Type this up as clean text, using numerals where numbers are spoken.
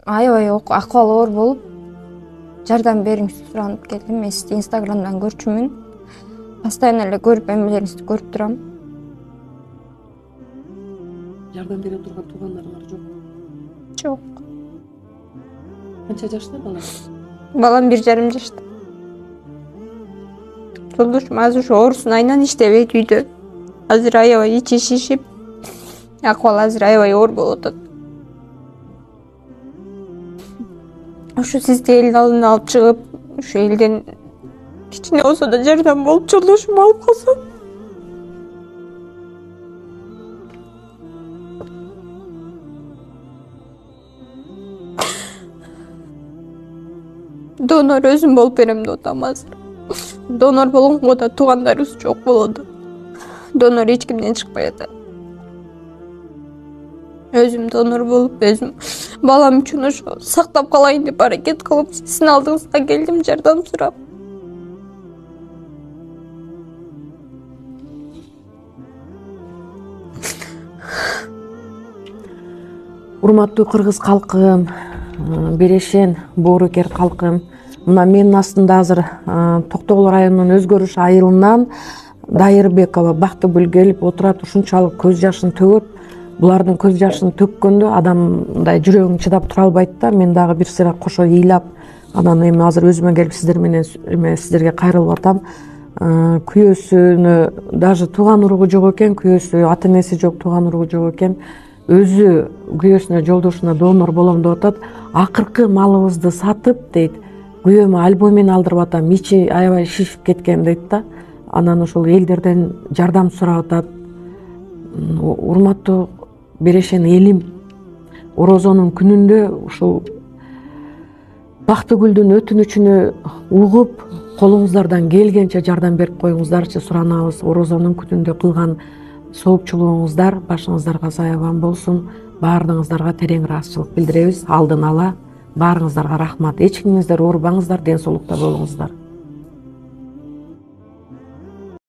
аябай акыбалы оор болуп, жардам бериңизди суранып келдим. Мен сизди Инстаграмдан көрчүмүн. Постоянно эле көрүп, эмелериңизди көрүп турам. Жардам бере турган туугандарыңар жок? Жок. Канча жашта бала? Балам 1,5 жашта. Жолдошум азыр ушу оорусун айынан иштебейт үйдө. Азыр аябай ичи шишип, акыбалы азыр аябай оор болуп атат. Ушу сизди элдин алдына алып чыгып, ушу элден кичине болсо да жардам болуп, жолдошум алып калса. Донор өзүм болуп берем деп атам азыр. Донор болгонго да туугандарыбыз жок болот. Донор эч кимден чыкпай атат. Өзүм донор болуп, өзүм балам үчүн ошо сактап калайын деп аракет кылып, сиздин алдыңызга келдим жардам сурап. Урматтуу кыргыз калкым, берешен боорукер калкым, мына менин астымда азыр Токтогул районунун Өзгөрүш айылынан Дайырбекова Бактыгүл келип отурат, ушунчалык көз жашын төгөт. Булардын көз жашын төккөндө адам мындай жүрөгүң чыдап тура албайт да. Мен дагы бир сыйра кошо ыйлап, анан эми азыр өзүмө келип сиздер менен сиздерге кайрылып атам. Күйөөсүнө даже тууган уругу жок экен, күйөөсү ата энеси жок, тууган уругу жок экен. Өзү күйөөсүнө, жолдошуна донор болом деп атат. Акыркы малыбызды сатып дейт, күйөөмө альбомин алдырып атам, ичи аябай шишип кеткен дейт да. Анан ошол элдерден жардам сурап атат. Урматтуу берешен элим, орозонун күнүндө ушул Бактыгүлдүн өтүнүчүнү угуп, колуңуздардан келгенче жардам берип коюңуздарчы суранабыз. Орозонун күнүндө кылган соопчулугуңуздар башыңыздарга саябан болсун. Баардыгыңыздарга терең ыраазычылык билдиребиз. Алдын ала баарыңыздарга рахмат. Эч кимиңиздер оорубаңыздар, ден соолукта болуңуздар.